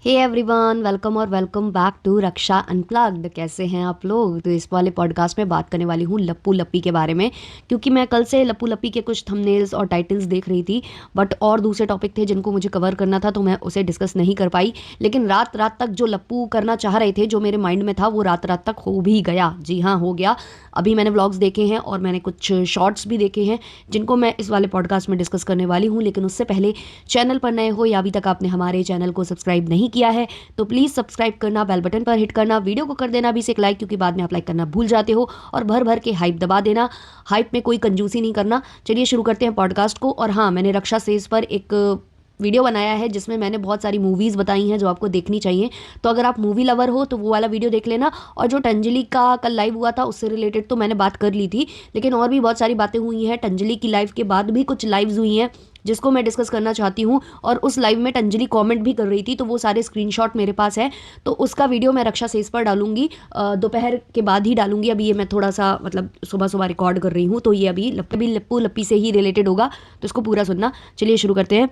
हे everyone, welcome और welcome back to Raksha unplugged. कैसे हैं आप लोग? तो इस वाले पॉडकास्ट में बात करने वाली हूँ लप्पू लप्पी के बारे में, क्योंकि मैं कल से लप्पू लप्पी के कुछ थंबनेल्स और टाइटल्स देख रही थी। बट और दूसरे टॉपिक थे जिनको मुझे कवर करना था, तो मैं उसे डिस्कस नहीं कर पाई। लेकिन रात रात तक जो लप्पू करना चाह रहे थे, जो मेरे माइंड में था, वो रात रात तक हो भी गया। जी हाँ, हो गया। अभी मैंने व्लॉग्स देखे हैं और मैंने कुछ शॉर्ट्स भी देखे हैं जिनको मैं इस वाले पॉडकास्ट में डिस्कस करने वाली हूँ। लेकिन उससे पहले, चैनल पर नए हो या अभी तक आपने हमारे चैनल को सब्सक्राइब नहीं किया है, तो प्लीज़ सब्सक्राइब करना, बेल बटन पर हिट करना, वीडियो को कर देना भी से एक लाइक, क्योंकि बाद में आप लाइक करना भूल जाते हो, और भर भर के हाइप दबा देना। हाइप में कोई कंजूसी नहीं करना। चलिए शुरू करते हैं पॉडकास्ट को। और हाँ, मैंने रक्षा सेज पर एक वीडियो बनाया है जिसमें मैंने बहुत सारी मूवीज़ बताई हैं जो आपको देखनी चाहिए। तो अगर आप मूवी लवर हो तो वो वाला वीडियो देख लेना। और जो टंजलि का कल लाइव हुआ था उससे रिलेटेड तो मैंने बात कर ली थी, लेकिन और भी बहुत सारी बातें हुई हैं। टंजलि की लाइव के बाद भी कुछ लाइव्स हुई हैं जिसको मैं डिस्कस करना चाहती हूँ। और उस लाइव में टंजलि कमेंट भी कर रही थी, तो वो सारे स्क्रीनशॉट मेरे पास है। तो उसका वीडियो मैं रक्षा सेज पर डालूंगी, दोपहर के बाद ही डालूंगी। अभी ये मैं थोड़ा सा मतलब सुबह सुबह रिकॉर्ड कर रही हूँ, तो ये अभी लप्पू लप्पी से ही रिलेटेड होगा, तो इसको पूरा सुनना। चलिए शुरू करते हैं।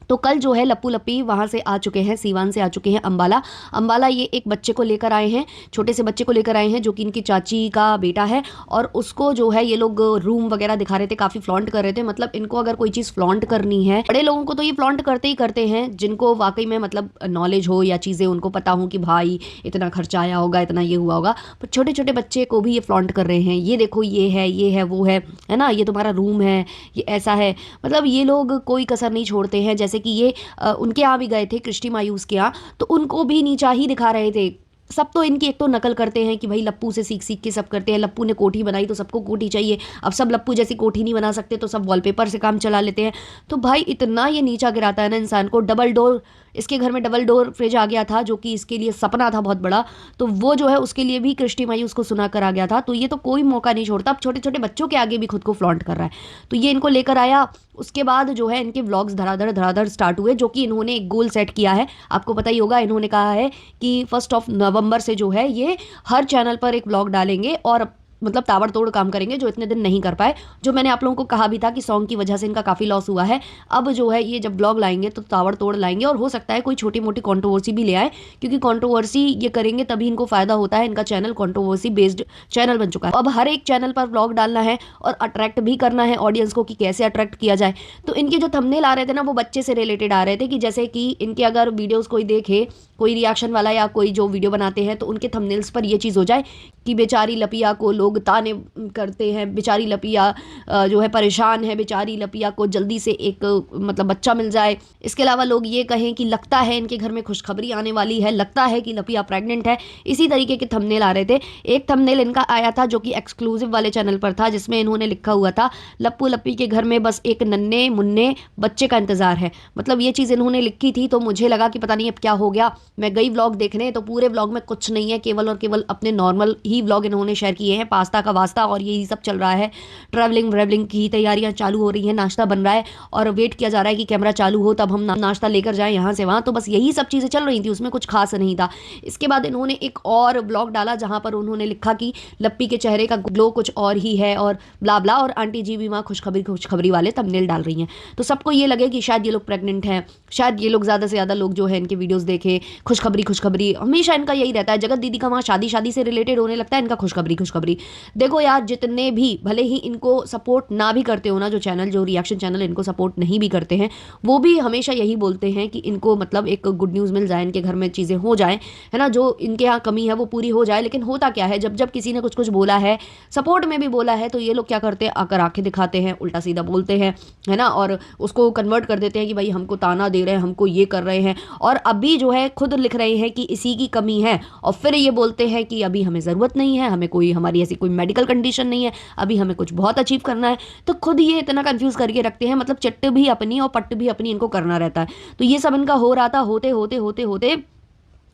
तो कल जो है लप्पू लप्पी वहाँ से आ चुके हैं, सीवान से आ चुके हैं अंबाला। अंबाला ये एक बच्चे को लेकर आए हैं, छोटे से बच्चे को लेकर आए हैं, जो कि इनकी चाची का बेटा है। और उसको जो है ये लोग रूम वगैरह दिखा रहे थे, काफ़ी फ्लॉन्ट कर रहे थे। मतलब इनको अगर कोई चीज़ फ्लॉन्ट करनी है, बड़े लोगों को तो ये फ्लॉन्ट करते ही करते हैं, जिनको वाकई में मतलब नॉलेज हो या चीज़ें उनको पता हो कि भाई इतना खर्चा आया होगा, इतना ये हुआ होगा। पर छोटे छोटे बच्चे को भी ये फ्लॉन्ट कर रहे हैं। ये देखो, ये है, ये है, वो है ना, ये तुम्हारा रूम है, ये ऐसा है। मतलब ये लोग कोई कसर नहीं छोड़ते हैं। जैसे कि ये उनके यहाँ भी गए थे, कृष्टि मायूस के यहाँ, तो उनको भी नीचा ही दिखा रहे थे। सब तो इनकी एक तो नकल करते हैं कि भाई लप्पू से सीख सीख के सब करते हैं। लप्पू ने कोठी बनाई तो सबको कोठी चाहिए। अब सब लप्पू जैसी कोठी नहीं बना सकते, तो सब वॉलपेपर से काम चला लेते हैं। तो भाई इतना ये नीचा गिराता है ना इंसान को। डबल डोर, इसके घर में डबल डोर फ्रिज आ गया था, जो कि इसके लिए सपना था बहुत बड़ा। तो वो जो है उसके लिए भी कृष्टि मायूस को सुना कर आ गया था। तो ये तो कोई मौका नहीं छोड़ता। अब छोटे छोटे बच्चों के आगे भी खुद को फ्लॉन्ट कर रहा है। तो ये इनको लेकर आया। उसके बाद जो है इनके व्लॉग्स धड़ाधड़ धड़ाधड़ स्टार्ट हुए, जो कि इन्होंने एक गोल सेट किया है। आपको पता ही होगा, इन्होंने कहा है कि 1 नवंबर से जो है ये हर चैनल पर एक व्लॉग डालेंगे और मतलब ताबड़तोड़ काम करेंगे, जो इतने दिन नहीं कर पाए। जो मैंने आप लोगों को कहा भी था कि सॉन्ग की वजह से इनका काफ़ी लॉस हुआ है। अब जो है ये जब ब्लॉग लाएंगे तो ताबड़तोड़ लाएंगे, और हो सकता है कोई छोटी मोटी कंट्रोवर्सी भी ले आए, क्योंकि कंट्रोवर्सी ये करेंगे तभी इनको फायदा होता है। इनका चैनल कंट्रोवर्सी बेस्ड चैनल बन चुका है। अब हर एक चैनल पर ब्लॉग डालना है और अट्रैक्ट भी करना है ऑडियंस को, कि कैसे अट्रैक्ट किया जाए। तो इनके जो थंबनेल आ रहे थे ना, वो बच्चे से रिलेटेड आ रहे थे। कि जैसे कि इनके अगर वीडियोस कोई देखे, कोई रिएक्शन वाला या कोई जो वीडियो बनाते हैं, तो उनके थंबनेल्स पर ये चीज़ हो जाए कि बेचारी लपिया को लोग ताने करते हैं, बेचारी लपिया जो है परेशान है, बेचारी लपिया को जल्दी से एक मतलब बच्चा मिल जाए। इसके अलावा लोग ये कहें कि लगता है इनके घर में खुशखबरी आने वाली है, लगता है कि लपिया प्रेग्नेंट है। इसी तरीके के थंबनेल आ रहे थे। एक थंबनेल इनका आया था जो कि एक्सक्लूसिव वाले चैनल पर था, जिसमें इन्होंने लिखा हुआ था, लप्पू लप्पी के घर में बस एक नन्हे मुन्ने बच्चे का इंतजार है। मतलब ये चीज़ इन्होंने लिखी थी, तो मुझे लगा कि पता नहीं अब क्या हो गया। मैं गई व्लॉग देखने, तो पूरे व्लॉग में कुछ नहीं है, केवल और केवल अपने नॉर्मल ही व्लॉग इन्होंने शेयर किए हैं। पास्ता का वास्ता और यही सब चल रहा है। ट्रैवलिंग की तैयारियां चालू हो रही हैं, नाश्ता बन रहा है और वेट किया जा रहा है कि कैमरा चालू हो तब हम नाश्ता लेकर जाएं यहाँ से वहाँ। तो बस यही सब चीज़ें चल रही थी, उसमें कुछ खास नहीं था। इसके बाद इन्होंने एक और ब्लॉग डाला जहाँ पर उन्होंने लिखा कि लप्पी के चेहरे का ग्लो कुछ और ही है और ब्ला ब्ला, और आंटी जी भी वहाँ खुशखबरी वाले थंबनेल डाल रही हैं। तो सबको ये लगे कि शायद ये लोग प्रेग्नेंट हैं, शायद ये लोग ज़्यादा से ज़्यादा लोग जो है इनके वीडियोज़ देखें। खुशखबरी हमेशा इनका यही रहता है। जगत दीदी का वहाँ शादी से रिलेटेड होने लगता है, इनका खुशखबरी। देखो यार, जितने भी भले ही इनको सपोर्ट ना भी करते हो ना, जो चैनल, जो रिएक्शन चैनल इनको सपोर्ट नहीं भी करते हैं, वो भी हमेशा यही बोलते हैं कि इनको मतलब एक गुड न्यूज़ मिल जाए, इनके घर में चीज़ें हो जाएं, है ना, जो इनके यहाँ कमी है वो पूरी हो जाए। लेकिन होता क्या है, जब जब किसी ने कुछ कुछ बोला है, सपोर्ट में भी बोला है, तो ये लोग क्या करते हैं, आकर आंखें दिखाते हैं, उल्टा सीधा बोलते हैं, है ना, और उसको कन्वर्ट कर देते हैं कि भाई हमको ताना दे रहे हैं, हमको ये कर रहे हैं। और अभी जो है खुद लिख रहे हैं कि इसी की कमी है, और फिर ये बोलते हैं कि अभी हमें ज़रूरत नहीं है, हमें कोई हमारी ऐसी कोई मेडिकल कंडीशन नहीं है, अभी हमें कुछ बहुत अचीव करना है। तो खुद ये इतना कंफ्यूज करके रखते हैं। मतलब चिट्ट भी अपनी और पट्ट भी अपनी इनको करना रहता है। तो ये सब इनका हो रहा था। होते होते होते होते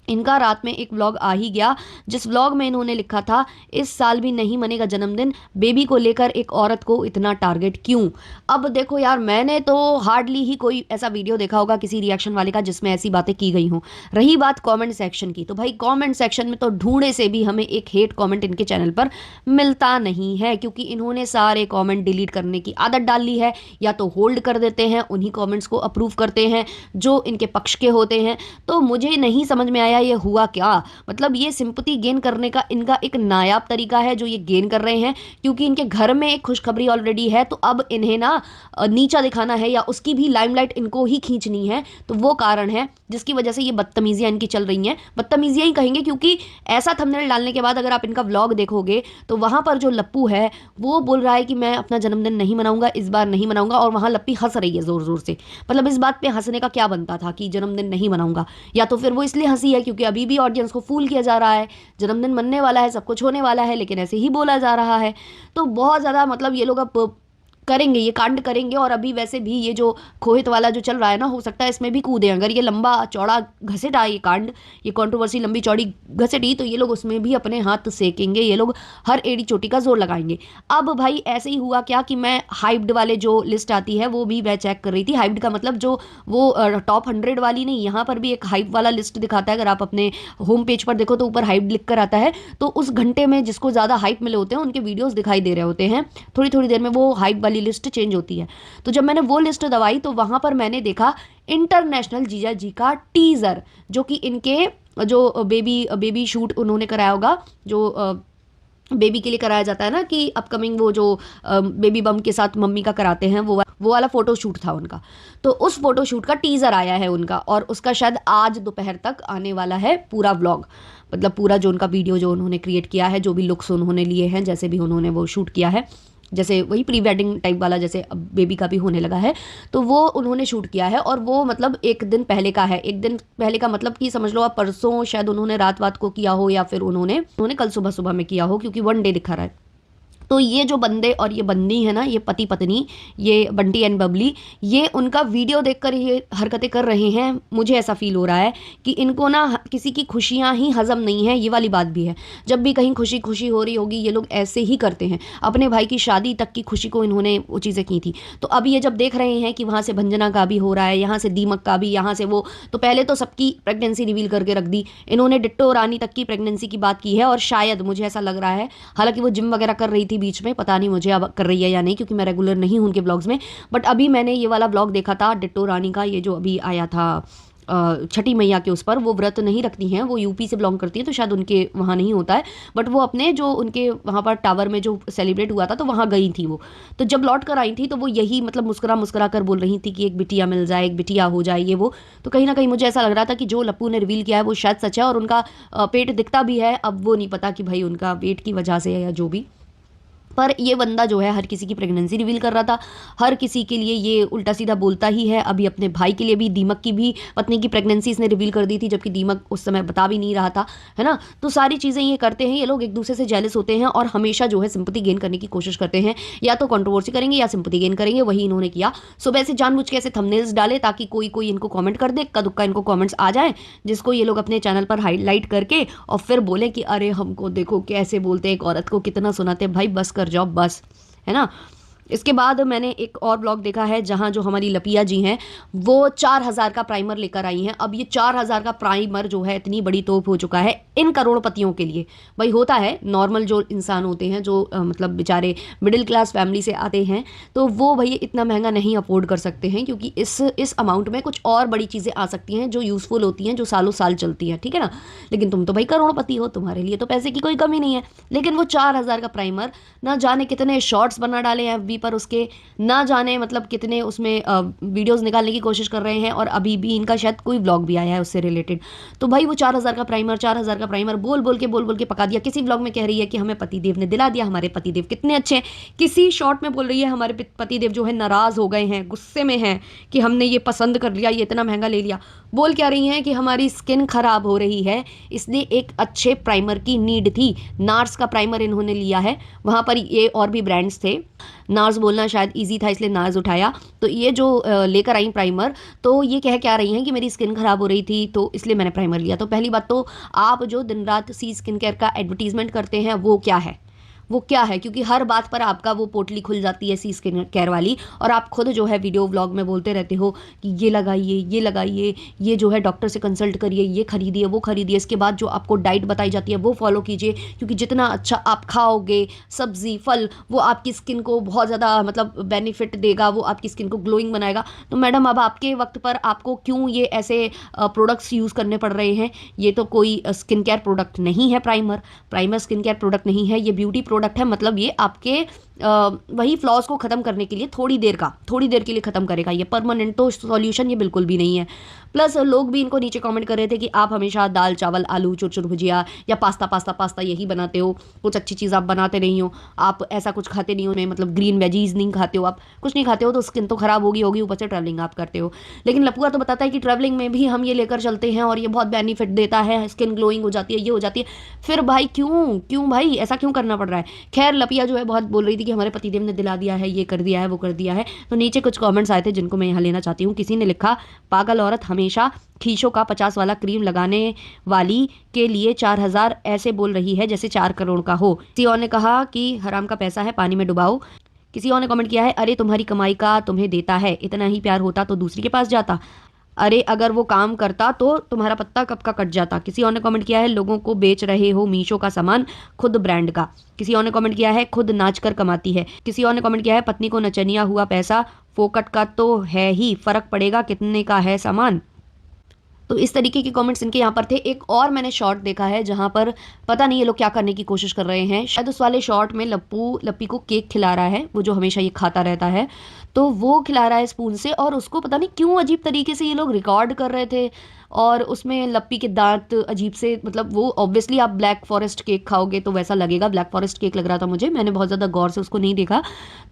इनका रात में एक व्लॉग आ ही गया, जिस व्लॉग में इन्होंने लिखा था इस साल भी नहीं मनेगा जन्मदिन, बेबी को लेकर एक औरत को इतना टारगेट क्यों। अब देखो यार, मैंने तो हार्डली ही कोई ऐसा वीडियो देखा होगा किसी रिएक्शन वाले का जिसमें ऐसी बातें की गई हों। रही बात कमेंट सेक्शन की, तो भाई कमेंट सेक्शन में तो ढूंढे से भी हमें एक हेट कमेंट इनके चैनल पर मिलता नहीं है, क्योंकि इन्होंने सारे कमेंट डिलीट करने की आदत डाल ली है, या तो होल्ड कर देते हैं, उन्हीं कमेंट्स को अप्रूव करते हैं जो इनके पक्ष के होते हैं। तो मुझे नहीं समझ में आया ये हुआ क्या। मतलब ये सिंपैथी गेन करने का इनका एक नायाब तरीका है जो ये गेन कर रहे हैं, क्योंकि इनके घर में एक खुशखबरी ऑलरेडी है, तो अब इन्हें ना नीचा दिखाना है या उसकी भी लाइमलाइट इनको ही खींचनी है। तो वो कारण है जिसकी वजह से ये बदतमीजियां इनकी चल रही हैं। बदतमीजियां ही कहेंगे, क्योंकि ऐसा थंबनेल डालने के बाद अगर आप इनका व्लॉग देखोगे तो वहां पर जो लप्पू है वो बोल रहा है कि मैं अपना जन्मदिन नहीं मनाऊंगा, इस बार नहीं मनाऊंगा, और वहां लप्पी हंस रही है जोर जोर से। मतलब इस बात पे हंसने का क्या बनता था कि जन्मदिन नहीं मनाऊंगा, या तो फिर वो इसलिए हंसी है क्योंकि अभी भी ऑडियंस को फूल किया जा रहा है, जन्मदिन मनने वाला है, सब कुछ होने वाला है, लेकिन ऐसे ही बोला जा रहा है। तो बहुत ज़्यादा मतलब ये लोग अब करेंगे, ये कांड करेंगे। और अभी वैसे भी ये जो खोहित वाला जो चल रहा है ना, हो सकता है इसमें भी कूदें। अगर ये लंबा चौड़ा घसेटा ये कांड, ये कंट्रोवर्सी लंबी चौड़ी घसेटी, तो ये लोग उसमें भी अपने हाथ सेकेंगे, ये लोग हर एड़ी चोटी का जोर लगाएंगे। अब भाई ऐसे ही हुआ क्या कि मैं हाइप्ड वाले जो लिस्ट आती है वो भी मैं चेक कर रही थी। हाइप्ड का मतलब जो वो टॉप 100 वाली नहीं, यहाँ पर भी एक हाइप वाला लिस्ट दिखाता है। अगर आप अपने होम पेज पर देखो तो ऊपर हाइप लिख कर आता है, तो उस घंटे में जिसको ज़्यादा हाइप मिले होते हैं उनके वीडियोज़ दिखाई दे रहे होते हैं। थोड़ी थोड़ी देर में वो हाइप वाली लिस्ट चेंज होती है। तो जब मैंने वो लिस्ट दबाई तो वहां पर मैंने देखा इंटरनेशनल जीजा जी का टीजर, जो कि इनके जो बेबी शूट उन्होंने कराया होगा, जो बेबी के लिए कराया जाता है ना कि अपकमिंग वो जो बेबी बम के साथ मम्मी का कराते हैं, वो वाला फोटो शूट था उनका। तो उस फोटो शूट का टीजर आया है उनका, और उसका शायद आज दोपहर तक आने वाला है पूरा व्लॉग। मतलब पूरा जो उनका वीडियो जो उन्होंने क्रिएट किया है, जो भी लुक्स उन्होंने लिए हैं, जैसे भी उन्होंने वो शूट किया है, जैसे वही प्री वेडिंग टाइप वाला जैसे अब बेबी का भी होने लगा है, तो वो उन्होंने शूट किया है। और वो मतलब एक दिन पहले का है। एक दिन पहले का मतलब कि समझ लो आप परसों शायद उन्होंने रात को किया हो, या फिर उन्होंने कल सुबह सुबह में किया हो, क्योंकि 1 डे दिखा रहा है। तो ये जो बंदे और ये बंदी है ना, ये पति पत्नी, ये बंटी एंड बबली, ये उनका वीडियो देखकर ये हरकतें कर रहे हैं। मुझे ऐसा फील हो रहा है कि इनको ना किसी की खुशियां ही हजम नहीं है। ये वाली बात भी है, जब भी कहीं खुशी खुशी हो रही होगी ये लोग ऐसे ही करते हैं। अपने भाई की शादी तक की खुशी को इन्होंने वो चीज़ें की थी। तो अब ये जब देख रहे हैं कि वहाँ से भंजना का भी हो रहा है, यहाँ से दीमक का भी, यहाँ से वो, तो पहले तो सबकी प्रेगनेंसी रिवील करके रख दी इन्होंने। डिट्टो रानी तक की प्रेगनेंसी की बात की है, और शायद मुझे ऐसा लग रहा है, हालांकि वो जिम वगैरह कर रही थी बीच में, पता नहीं मुझे अब कर रही है या नहीं, क्योंकि मैं रेगुलर नहीं हूं उनके ब्लॉग्स में। बट अभी मैंने ये वाला ब्लॉग देखा था डिट्टो रानी का, ये जो अभी आया था छठी मैया के उस पर। वो व्रत नहीं रखती हैं, वो यूपी से बिलोंग करती है, तो शायद उनके वहाँ नहीं होता है। बट वो अपने जो उनके वहाँ पर टावर में जो सेलिब्रेट हुआ था, तो वहाँ गई थी वो। तो जब लौट कर आई थी तो वो यही मतलब मुस्कुरा मुस्कुरा कर बोल रही थी कि एक बिटिया मिल जाए, एक बिटिया हो जाए, ये वो। तो कहीं ना कहीं मुझे ऐसा लग रहा था कि जो लप्पू ने रिवील किया है वो शायद सच है, और उनका पेट दिखता भी है। अब वो नहीं पता कि भाई उनका वेट की वजह से है या जो भी, पर ये बंदा जो है हर किसी की प्रेगनेंसी रिवील कर रहा था, हर किसी के लिए ये उल्टा सीधा बोलता ही है। अभी अपने भाई के लिए भी, दीमक की भी पत्नी की प्रेगनेंसी इसने रिवील कर दी थी, जबकि दीमक उस समय बता भी नहीं रहा था, है ना। तो सारी चीज़ें ये करते हैं, ये लोग एक दूसरे से जेलस होते हैं और हमेशा जो है सिंपैथी गेन करने की कोशिश करते हैं। या तो कंट्रोवर्सी करेंगे या सिंपैथी गेन करेंगे, वही इन्होंने किया। सुबह से जानबूझ के ऐसे थंबनेल्स डाले ताकि कोई कोई इनको कमेंट कर दे, इक्का दुक्का इनको कमेंट्स आ जाए, जिसको ये लोग अपने चैनल पर हाईलाइट करके और फिर बोले कि अरे हमको देखो कैसे बोलते हैं, एक औरत को कितना सुनाते हैं। भाई बस कर जाओ, बस, है ना। इसके बाद मैंने एक और ब्लॉग देखा है जहां जो हमारी लपिया जी हैं वो 4000 का प्राइमर लेकर आई हैं। अब ये 4000 का प्राइमर जो है इतनी बड़ी तोप हो चुका है इन करोड़पतियों के लिए। भाई होता है, नॉर्मल जो इंसान होते हैं, जो मतलब बेचारे मिडिल क्लास फैमिली से आते हैं, तो वो भाई इतना महंगा नहीं अफोर्ड कर सकते हैं, क्योंकि इस अमाउंट में कुछ और बड़ी चीज़ें आ सकती हैं जो यूज़फुल होती हैं, जो सालों साल चलती हैं, ठीक है ना। लेकिन तुम तो भाई करोड़पति हो, तुम्हारे लिए तो पैसे की कोई कमी नहीं है। लेकिन वो 4000 का प्राइमर ना जाने कितने शॉर्ट्स बना डाले हैं FB पर उसके, ना जाने मतलब कितने उसमें वीडियोस निकालने की कोशिश कर रहे हैं, और अभी भी इनका शायद कोई व्लॉग भी आया है उससे रिलेटेड। तो भाई वो 4000 का प्राइमर, 4000 का प्राइमर बोल बोल के पका दिया। किसी व्लॉग में कह रही है कि हमें पतिदेव ने दिला दिया, हमारे पतिदेव कितने अच्छे हैं। किसी शॉर्ट में बोल रही है हमारे पतिदेव जो है नाराज हो गए हैं, गुस्से में हैं कि हमने ये पसंद कर लिया, ये इतना महंगा ले लिया। बोल क्या रही हैं कि हमारी स्किन खराब हो रही है, इसलिए एक अच्छे प्राइमर की नीड थी। नार्स का प्राइमर इन्होंने लिया है, वहाँ पर ये और भी ब्रांड्स थे, नार्स बोलना शायद ईजी था इसलिए नार्स उठाया। तो ये जो लेकर आई प्राइमर, तो ये कह क्या रही हैं कि मेरी स्किन खराब हो रही थी तो इसलिए मैंने प्राइमर लिया। तो पहली बात तो आप जो दिन रात सी स्किन केयर का एडवर्टीजमेंट करते हैं वो क्या है, वो क्या है, क्योंकि हर बात पर आपका वो पोटली खुल जाती है सी स्किन केयर वाली, और आप खुद जो है वीडियो व्लॉग में बोलते रहते हो कि ये लगाइए, ये लगाइए, ये जो है डॉक्टर से कंसल्ट करिए, ये खरीदिए, वो खरीदिए। इसके बाद जो आपको डाइट बताई जाती है वो फॉलो कीजिए, क्योंकि जितना अच्छा आप खाओगे सब्जी फल, वो आपकी स्किन को बहुत ज़्यादा मतलब बेनिफिट देगा, वो आपकी स्किन को ग्लोइंग बनाएगा। तो मैडम अब आपके वक्त पर आपको क्यों ये ऐसे प्रोडक्ट्स यूज़ करने पड़ रहे हैं? ये तो कोई स्किन केयर प्रोडक्ट नहीं है। Primer primer skin care product नहीं है, ये ब्यूटी प्रोडक्ट है। मतलब ये आपके वही फ्लॉज को ख़त्म करने के लिए थोड़ी देर के लिए ख़त्म करेगा। ये परमानेंट तो सॉल्यूशन ये बिल्कुल भी नहीं है। प्लस लोग भी इनको नीचे कमेंट कर रहे थे कि आप हमेशा दाल चावल आलू चुरचुर भुजिया या पास्ता पास्ता पास्ता यही बनाते हो, कुछ अच्छी चीज़ आप बनाते नहीं हो, आप ऐसा कुछ खाते नहीं हो, मतलब ग्रीन वेजीज नहीं खाते हो, आप कुछ नहीं खाते हो तो स्किन तो ख़राब होगी, ऊपर से ट्रैवलिंग आप करते हो। लेकिन लपुआ तो बताता है कि ट्रैवलिंग में भी हम ये लेकर चलते हैं और ये बहुत बेनिफिट देता है, स्किन ग्लोइंग हो जाती है, ये हो जाती है। फिर भाई क्यों भाई ऐसा क्यों करना पड़ रहा है? खैर लपिया जो है बहुत बोल रही थी कि हमारे पतिदेव ने दिला दिया है, ये कर दिया है, वो कर दिया है। तो नीचे कुछ कमेंट्स आए थे जिनको मैं यहाँ लेना चाहती हूँ। किसी ने लिखा, पागल औरत हमेशा खींचों का 50 वाला क्रीम लगाने वाली के लिए 4000 ऐसे बोल रही है जैसे 4 करोड़ का हो। किसी और ने कहा कि हराम का पैसा है पानी में डुबाओ। किसी और ने कमेंट किया है, अरे तुम्हारी कमाई का तुम्हें देता है, इतना ही प्यार होता तो दूसरी के पास जाता, अरे अगर वो काम करता तो तुम्हारा पत्ता कब का कट जाता। किसी और ने कमेंट किया है, लोगों को बेच रहे हो मीशो का सामान, खुद ब्रांड का। किसी और ने कमेंट किया है, खुद नाच कर कमाती है। किसी और ने कमेंट किया है, पत्नी को नचनिया हुआ पैसा फोकट का तो है ही, फर्क पड़ेगा कितने का है सामान। तो इस तरीके के कमेंट्स इनके यहाँ पर थे। एक और मैंने शॉर्ट देखा है जहाँ पर पता नहीं ये लोग क्या करने की कोशिश कर रहे हैं। शायद उस वाले शॉर्ट में लप्पू लप्पी को केक खिला रहा है, वो जो हमेशा ये खाता रहता है, तो वो खिला रहा है स्पून से, और उसको पता नहीं क्यों अजीब तरीके से ये लोग रिकॉर्ड कर रहे थे। और उसमें लप्पी के दांत अजीब से, मतलब वो ऑब्वियसली आप ब्लैक फॉरेस्ट केक खाओगे तो वैसा लगेगा, ब्लैक फॉरेस्ट केक लग रहा था मुझे, मैंने बहुत ज़्यादा गौर से उसको नहीं देखा।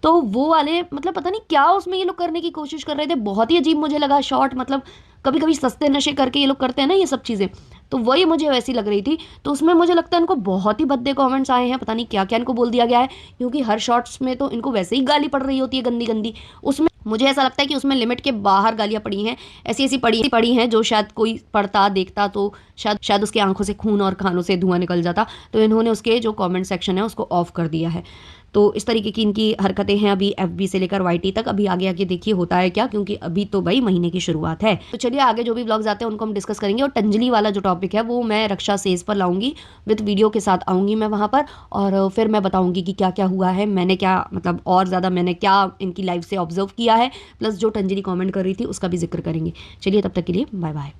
तो वो वाले मतलब पता नहीं क्या उसमें ये लोग करने की कोशिश कर रहे थे, बहुत ही अजीब मुझे लगा शॉर्ट। मतलब कभी कभी सस्ते नशे करके ये लोग करते हैं ना ये सब चीज़ें, तो वही मुझे वैसी लग रही थी। तो उसमें मुझे लगता है इनको बहुत ही भद्दे कमेंट्स आए हैं, पता नहीं क्या क्या इनको बोल दिया गया है, क्योंकि हर शॉर्ट्स में तो इनको वैसे ही गाली पड़ रही होती है गंदी गंदी। उसमें मुझे ऐसा लगता है कि उसमें लिमिट के बाहर गालियाँ पड़ी हैं, ऐसी ऐसी पड़ी हैं जो शायद कोई पढ़ता देखता तो शायद उसकी आंखों से खून और कानों से धुआं निकल जाता। तो इन्होंने उसके जो कमेंट सेक्शन है उसको ऑफ कर दिया है। तो इस तरीके की इनकी हरकतें हैं अभी एफबी से लेकर वाईटी तक। अभी आगे आगे देखिए होता है क्या, क्योंकि अभी तो भाई महीने की शुरुआत है। तो चलिए आगे जो भी ब्लॉग्स आते हैं उनको हम डिस्कस करेंगे। और तंजलि वाला जो टॉपिक है वो मैं रक्षा सेज पर लाऊंगी, विद वीडियो के साथ आऊँगी मैं वहाँ पर, और फिर मैं बताऊँगी कि क्या क्या हुआ है, मैंने क्या मतलब और ज़्यादा मैंने क्या इनकी लाइफ से ऑब्जर्व किया है, प्लस जो तंजलि कॉमेंट कर रही थी उसका भी जिक्र करेंगे। चलिए तब तक के लिए बाय बाय।